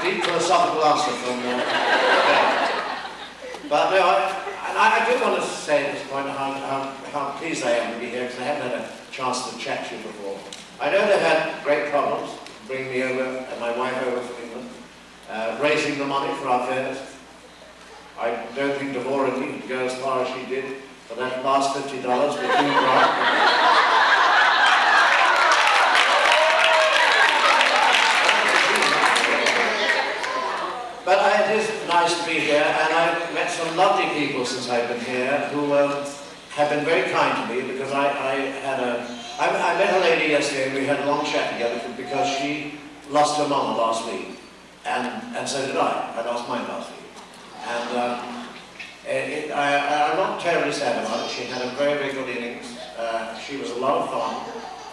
deep philosophical answer from But no, I do want to say at this point how pleased I am to be here, because I haven't had a chance to chat to you before. I know they've had great problems bringing me over and my wife over from England, raising the money for our fairs. I don't think Devorah needed to go as far as she did for that last $50 with you, Grant. But it is nice to be here, and I've met some lovely people since I've been here who have been very kind to me, because I met a lady yesterday, and we had a long chat together because she lost her mama last week, and so did I. I lost mine last week. And I'm not terribly sad about it. She had a very, very good innings. She was a lot of fun,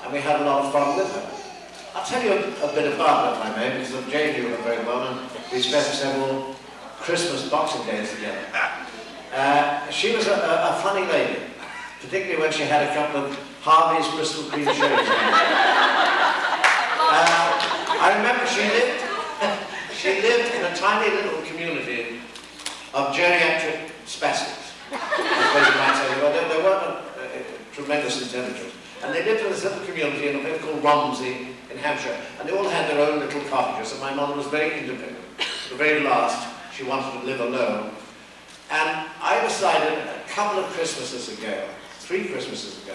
and we had a lot of fun with her. I'll tell you a bit about her, if I may, because Jay knew her very well, and we spent several Christmas Boxing Days together. She was a funny lady, particularly when she had a couple of Harvey's Crystal Cream shows. I remember she lived in a tiny little community of geriatric spastics. I suppose you might say. Well, they weren't tremendous intelligence. And they lived in this little community in a place called Romsey in Hampshire, and they all had their own little cottages, and my mother was very independent. At the very last, she wanted to live alone. And I decided a couple of Christmases ago, 3 Christmases ago,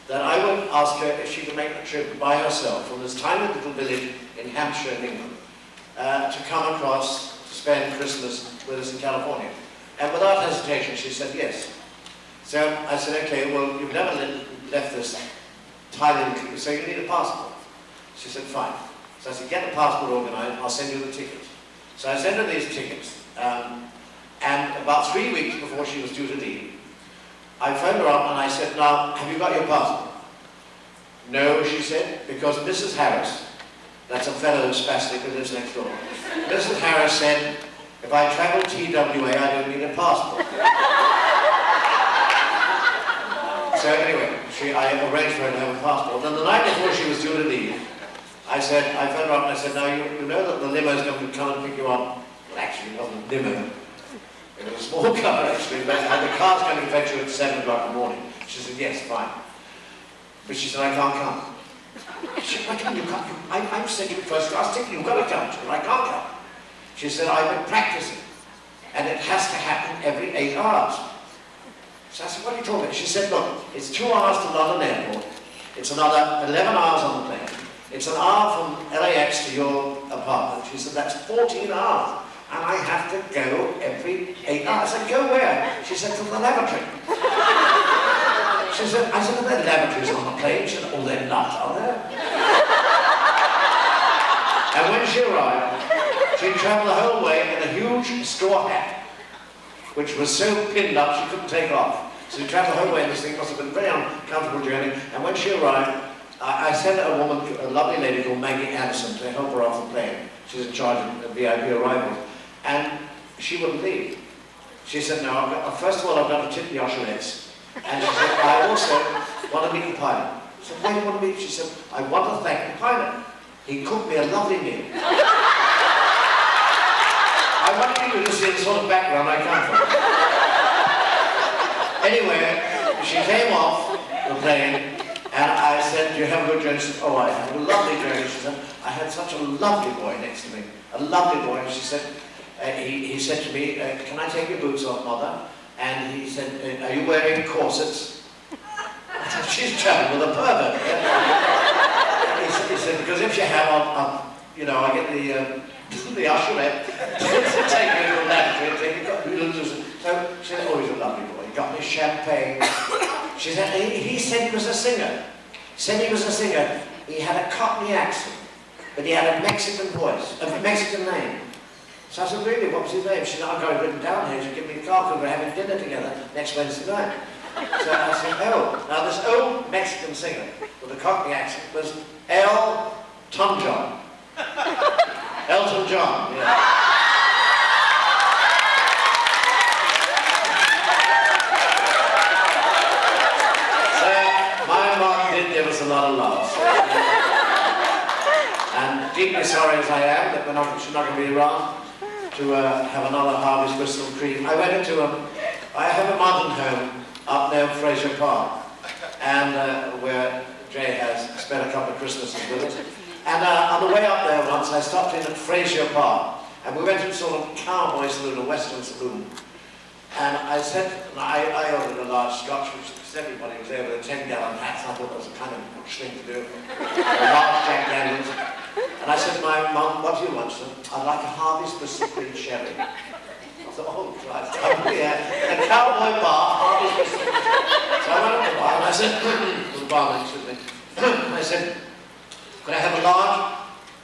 that I would ask her if she could make a trip by herself from this tiny little village in Hampshire, in England, to come across to spend Christmas with us in California. And without hesitation, she said yes. So I said, okay, well, you've never left this tiny little, so you need a passport. She said, fine. So I said, get the passport organised, I'll send you the tickets. So I sent her these tickets, and about 3 weeks before she was due to leave, I phoned her up and I said, now, have you got your passport? No, she said, because Mrs. Harris, that's a fellow spastic who lives next door, Mrs. Harris said, if I travel TWA, I don't need a passport. So anyway, I arranged for her to have a passport. Then the night before she was due to leave, I phoned her up and I said, now you know that the limo is going to come and pick you up. Well, actually, it wasn't a limo. It was a small car, actually, but the car's going to fetch you at 7 o'clock in the morning. She said, yes, fine. But she said, I can't come. I said, why can't you come? I've sent you first class ticket, you've got to come. She said, I can't come. She said, I've been practicing, and it has to happen every 8 hours. So I said, what are you talking about? She said, look, it's 2 hours to London Airport. It's another 11 hours on the plane. It's an hour from LAX to your apartment. She said, that's 14 hours. And I have to go every 8 hours. I said, go where? She said, to the lavatory. She said, I said, are there lavatories on the plane? She said, oh, they're not, are there? And when she arrived, she travelled the whole way in a huge straw hat, which was so pinned up she couldn't take off. So she travelled the whole way, and this thing must have been a very uncomfortable journey. And when she arrived, I sent a woman, a lovely lady called Maggie Anderson, to help her off the plane. She's in charge of VIP arrivals. And she wouldn't leave. She said, no, first of all, I've got to tip the usherettes. And she said, I also want to meet the pilot. I said, why do you want to meet? She said, I want to thank the pilot. He cooked me a lovely meal. I want you to see the sort of background I come from. Anyway, she came off the plane, and I said, do you have a good journey? She said, oh, I had a lovely journey. She said, I had such a lovely boy next to me. A lovely boy. And she said, he said to me, can I take your boots off, Mother? And he said, are you wearing corsets? I said, she's traveling with a pervert. He said, because if you have, I get the usherette to take you to the lavatory. So she said, oh, he's a lovely boy. He got me champagne. She said, he said he was a singer. He had a Cockney accent, but he had a Mexican voice, a Mexican name. So I said, really, what was his name? She said, I've got it written down here to give me the car because we're having dinner together next Wednesday night. So I said, oh. Now this old Mexican singer with a Cockney accent was Elton John. Elton John, yeah. So my mom did give us a lot of laughs. And deep deeply sorry as I am that she's not going to be around to have another Harvey's Bristol Cream. I went into I have a mountain home up near Fraser Park, and where Jay has spent a couple of Christmases with us. And on the way up there once, I stopped in at Fraser Park, and we went to a sort of cowboy saloon, a western saloon. And I said, I ordered a large scotch, which everybody was there with a 10-gallon hat. I thought that was a kind of bush thing to do. A large Jack Daniels. And I said to my mum, what do you want, son? I'd like a Harvey's Bristol Cream Sherry. I thought, oh Christ, a cowboy bar, Harvey's Bristol. So I went up to the bar and I said, the barman, excuse me. I said, could I have a large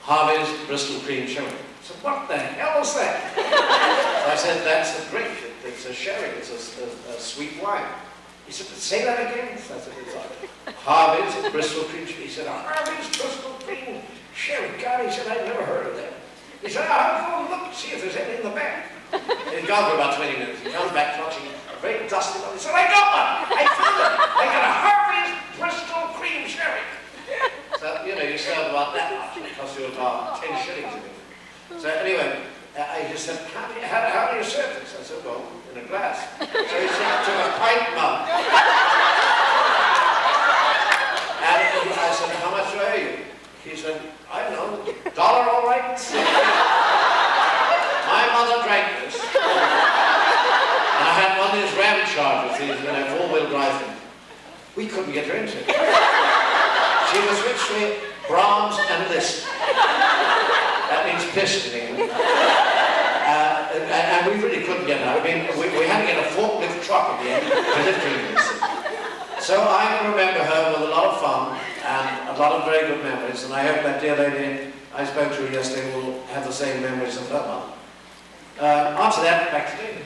Harvey's Bristol Cream Sherry? I said, what the hell is that? So I said, that's a drink. It's a sherry. It's a sweet wine. He said, say that again. So I said, it's like Harvey's Bristol Cream Sherry. He said, Harvey's Bristol Cream Sherry. God, he said, I'd never heard of that. He said, I'll go look and see if there's any in the back. He's gone for about 20 minutes. He comes back clutching a very dusty one. He said, I got one. I found it. I got a Harvey's Bristol Cream Sherry. So, you know, you serve about that much. It costs you about 10 shillings a minute. So anyway, I just said, how do you serve this? I said, well, in a glass. So he said, I took a pint mug. And I said, how much do I owe you? He said, I don't know, $1 all right? My mother drank this. And I had one of these ram chargers, these, you know, four-wheel drive things. We couldn't get her into it. She was richly bronze and list. That means pissed in England. And we really couldn't get her. I mean, we had to get a forklift truck at the end to lift her in this thing. So I remember her with a lot of fun and a lot of very good memories, and I hope that dear lady I spoke to yesterday will have the same memories of her mother. After that, back to David.